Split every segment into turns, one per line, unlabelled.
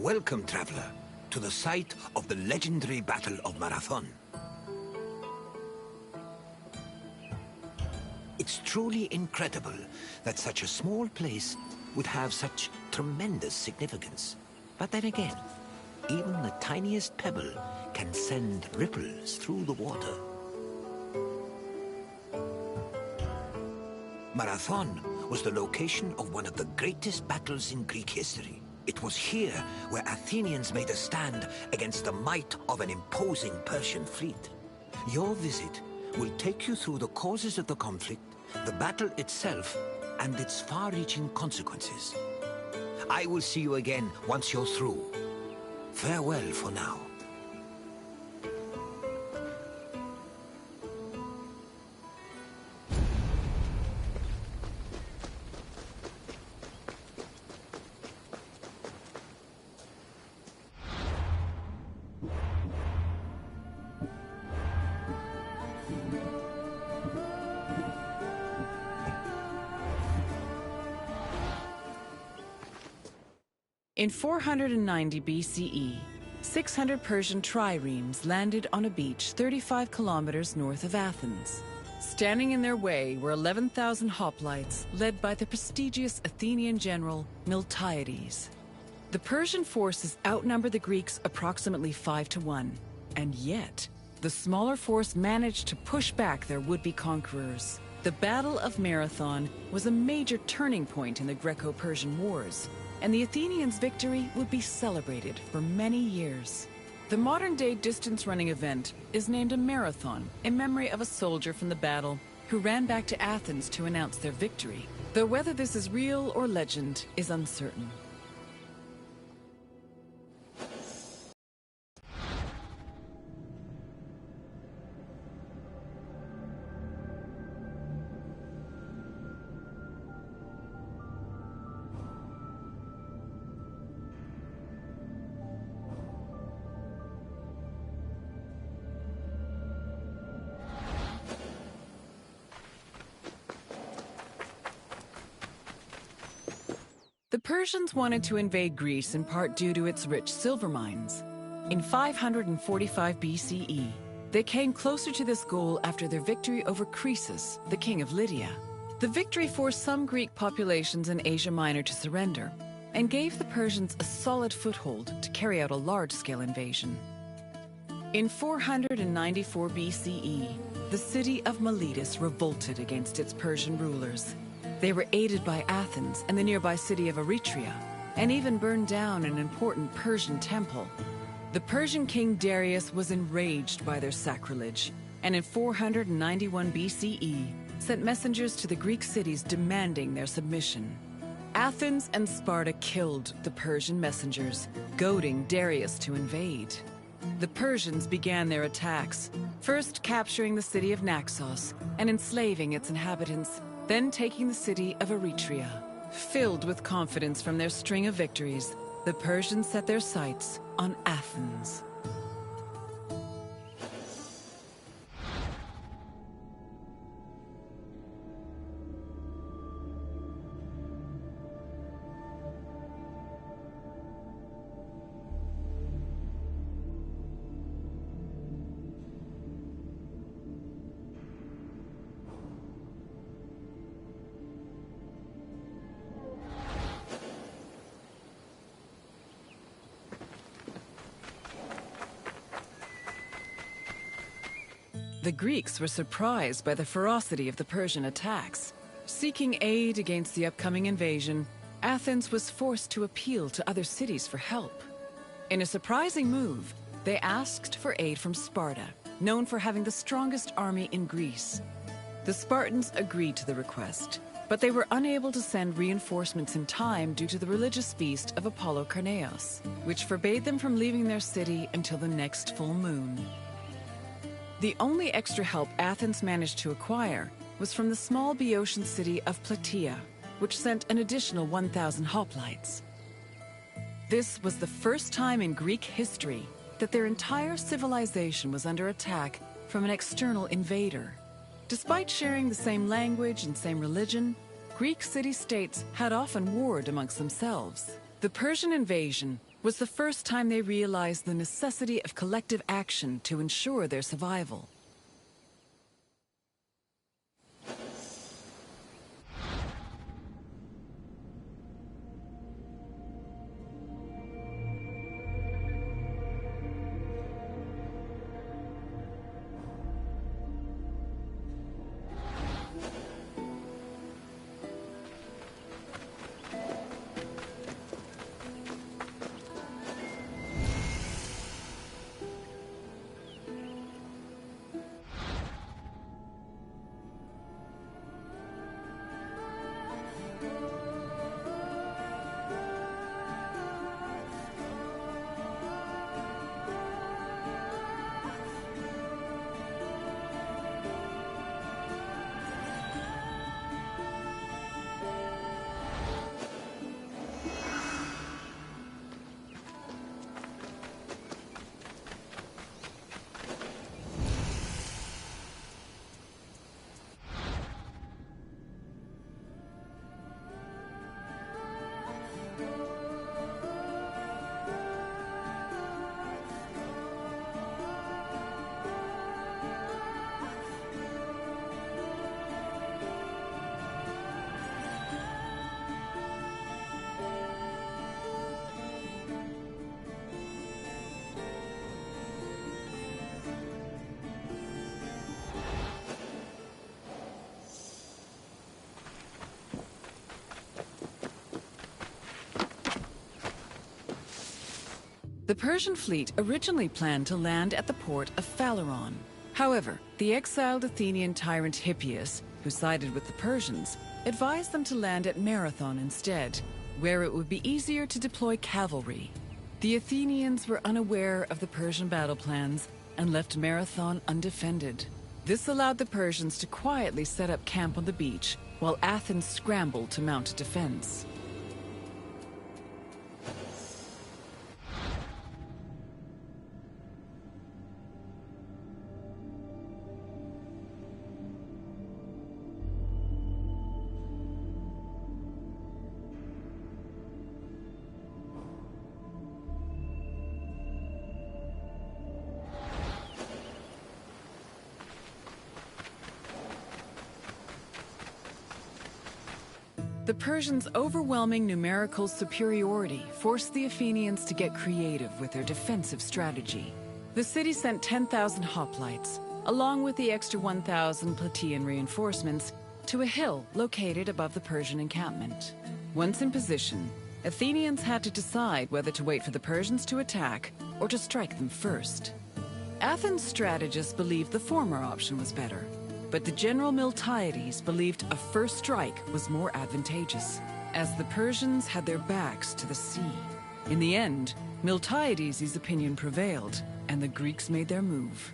Welcome, traveler, to the site of the legendary Battle of Marathon. It's truly incredible that such a small place would have such tremendous significance. But then again, even the tiniest pebble can send ripples through the water. Marathon was the location of one of the greatest battles in Greek history. It was here where Athenians made a stand against the might of an imposing Persian fleet. Your visit will take you through the causes of the conflict, the battle itself, and its far-reaching consequences. I will see you again once you're through. Farewell for now.
In 490 BCE, 600 Persian triremes landed on a beach 35 kilometers north of Athens. Standing in their way were 11,000 hoplites led by the prestigious Athenian general Miltiades. The Persian forces outnumbered the Greeks approximately 5 to 1, and yet the smaller force managed to push back their would-be conquerors. The Battle of Marathon was a major turning point in the Greco-Persian Wars, and the Athenians' victory would be celebrated for many years. The modern-day distance-running event is named a marathon in memory of a soldier from the battle who ran back to Athens to announce their victory, though whether this is real or legend is uncertain. The Persians wanted to invade Greece in part due to its rich silver mines. In 545 BCE, they came closer to this goal after their victory over Croesus, the king of Lydia. The victory forced some Greek populations in Asia Minor to surrender and gave the Persians a solid foothold to carry out a large-scale invasion. In 494 BCE, the city of Miletus revolted against its Persian rulers. They were aided by Athens and the nearby city of Eretria, and even burned down an important Persian temple. The Persian king Darius was enraged by their sacrilege, and in 491 BCE, sent messengers to the Greek cities demanding their submission. Athens and Sparta killed the Persian messengers, goading Darius to invade. The Persians began their attacks, first capturing the city of Naxos and enslaving its inhabitants, then taking the city of Eretria. Filled with confidence from their string of victories, the Persians set their sights on Athens. The Greeks were surprised by the ferocity of the Persian attacks. Seeking aid against the upcoming invasion, Athens was forced to appeal to other cities for help. In a surprising move, they asked for aid from Sparta, known for having the strongest army in Greece. The Spartans agreed to the request, but they were unable to send reinforcements in time due to the religious feast of Apollo Carneos, which forbade them from leaving their city until the next full moon. The only extra help Athens managed to acquire was from the small Boeotian city of Plataea, which sent an additional 1,000 hoplites. This was the first time in Greek history that their entire civilization was under attack from an external invader. Despite sharing the same language and same religion, Greek city-states had often warred amongst themselves. The Persian invasion was the first time they realized the necessity of collective action to ensure their survival. The Persian fleet originally planned to land at the port of Phaleron. However, the exiled Athenian tyrant Hippias, who sided with the Persians, advised them to land at Marathon instead, where it would be easier to deploy cavalry. The Athenians were unaware of the Persian battle plans and left Marathon undefended. This allowed the Persians to quietly set up camp on the beach, while Athens scrambled to mount a defense. The Persians' overwhelming numerical superiority forced the Athenians to get creative with their defensive strategy. The city sent 10,000 hoplites, along with the extra 1,000 Plataean reinforcements, to a hill located above the Persian encampment. Once in position, Athenians had to decide whether to wait for the Persians to attack or to strike them first. Athens' strategists believed the former option was better, but the general Miltiades believed a first strike was more advantageous, as the Persians had their backs to the sea. In the end, Miltiades' opinion prevailed, and the Greeks made their move.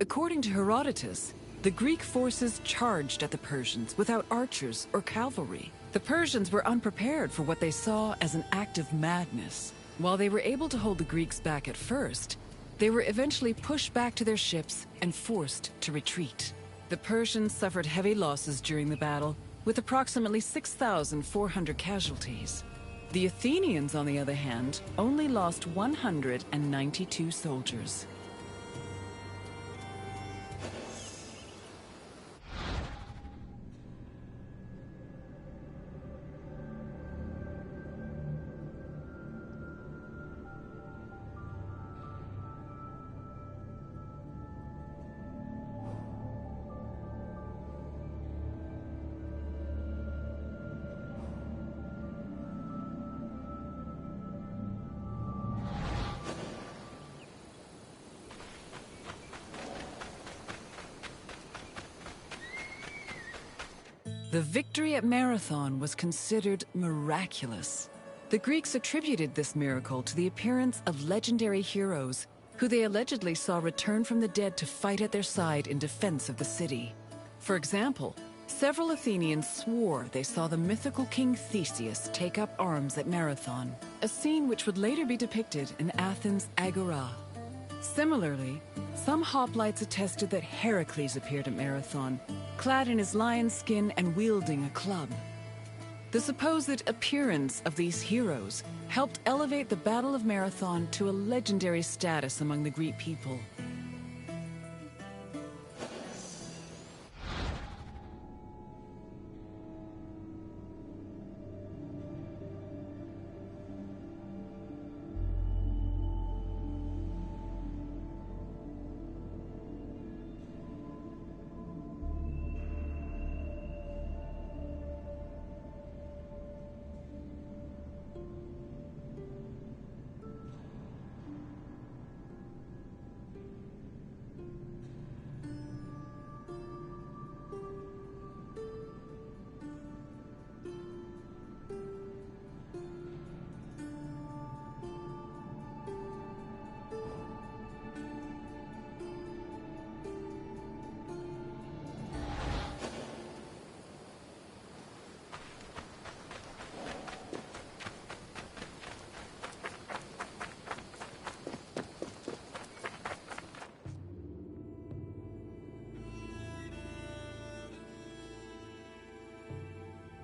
According to Herodotus, the Greek forces charged at the Persians without archers or cavalry. The Persians were unprepared for what they saw as an act of madness. While they were able to hold the Greeks back at first, they were eventually pushed back to their ships and forced to retreat. The Persians suffered heavy losses during the battle, with approximately 6,400 casualties. The Athenians, on the other hand, only lost 192 soldiers. The victory at Marathon was considered miraculous. The Greeks attributed this miracle to the appearance of legendary heroes who they allegedly saw return from the dead to fight at their side in defense of the city. For example, several Athenians swore they saw the mythical king Theseus take up arms at Marathon, a scene which would later be depicted in Athens' Agora. Similarly, some hoplites attested that Heracles appeared at Marathon, clad in his lion's skin and wielding a club. The supposed appearance of these heroes helped elevate the Battle of Marathon to a legendary status among the Greek people.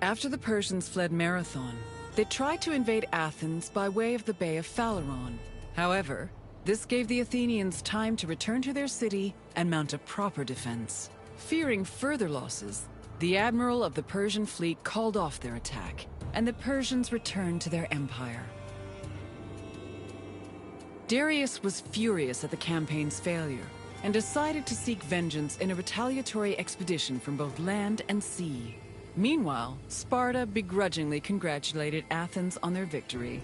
After the Persians fled Marathon, they tried to invade Athens by way of the Bay of Phaleron. However, this gave the Athenians time to return to their city and mount a proper defense. Fearing further losses, the admiral of the Persian fleet called off their attack, and the Persians returned to their empire. Darius was furious at the campaign's failure and decided to seek vengeance in a retaliatory expedition from both land and sea. Meanwhile, Sparta begrudgingly congratulated Athens on their victory.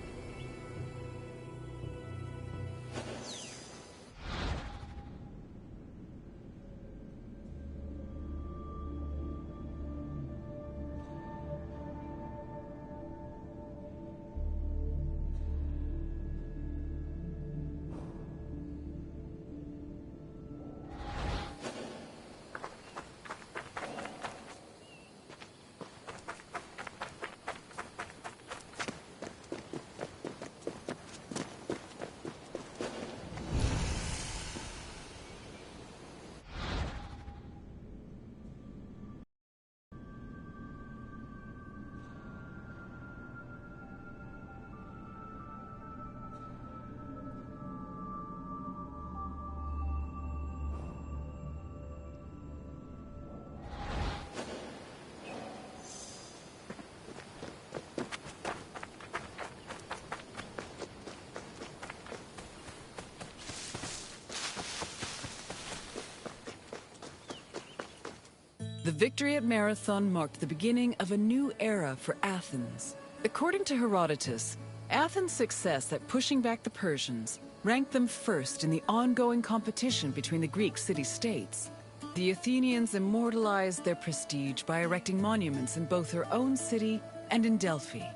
The victory at Marathon marked the beginning of a new era for Athens. According to Herodotus, Athens' success at pushing back the Persians ranked them first in the ongoing competition between the Greek city-states. The Athenians immortalized their prestige by erecting monuments in both their own city and in Delphi.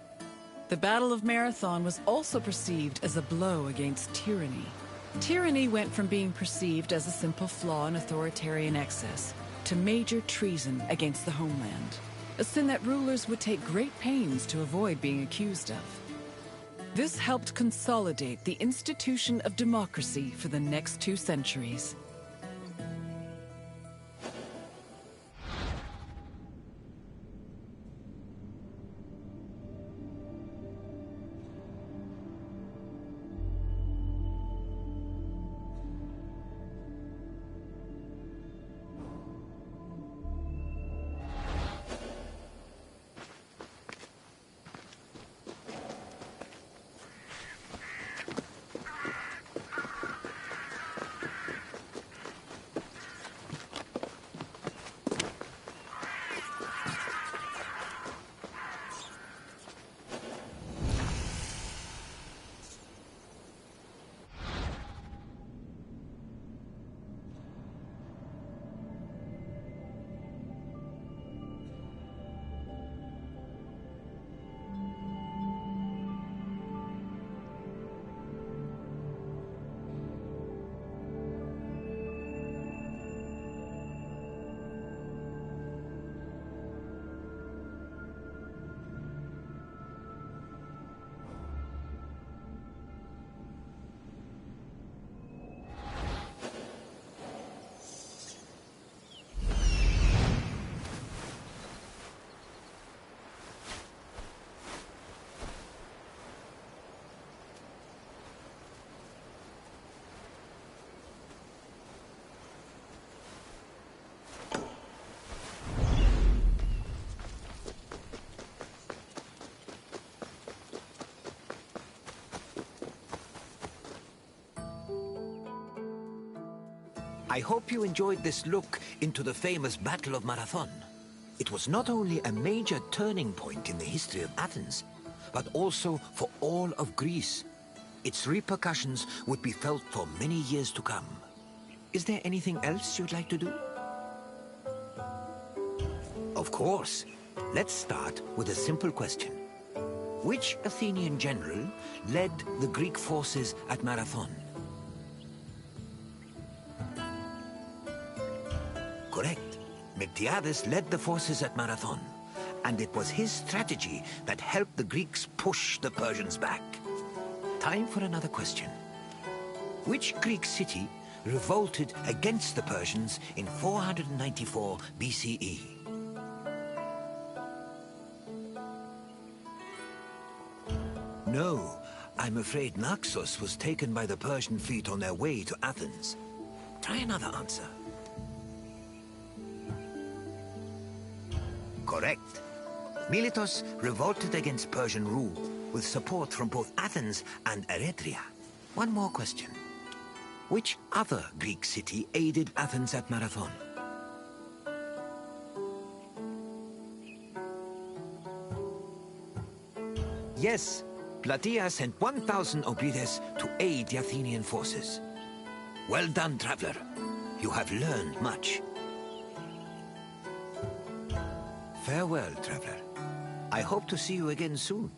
The Battle of Marathon was also perceived as a blow against tyranny. Tyranny went from being perceived as a simple flaw in authoritarian excess to major treason against the homeland, a sin that rulers would take great pains to avoid being accused of. This helped consolidate the institution of democracy for the next 2 centuries.
I hope you enjoyed this look into the famous Battle of Marathon. It was not only a major turning point in the history of Athens, but also for all of Greece. Its repercussions would be felt for many years to come. Is there anything else you'd like to do? Of course. Let's start with a simple question. Which Athenian general led the Greek forces at Marathon? Correct. Miltiades led the forces at Marathon, and it was his strategy that helped the Greeks push the Persians back. Time for another question. Which Greek city revolted against the Persians in 494 BCE? No, I'm afraid Naxos was taken by the Persian fleet on their way to Athens. Try another answer. Correct. Miletus revolted against Persian rule, with support from both Athens and Eretria. One more question. Which other Greek city aided Athens at Marathon? Yes, Plataea sent 1,000 Obrides to aid the Athenian forces. Well done, traveler. You have learned much. Farewell, traveler. I hope to see you again soon.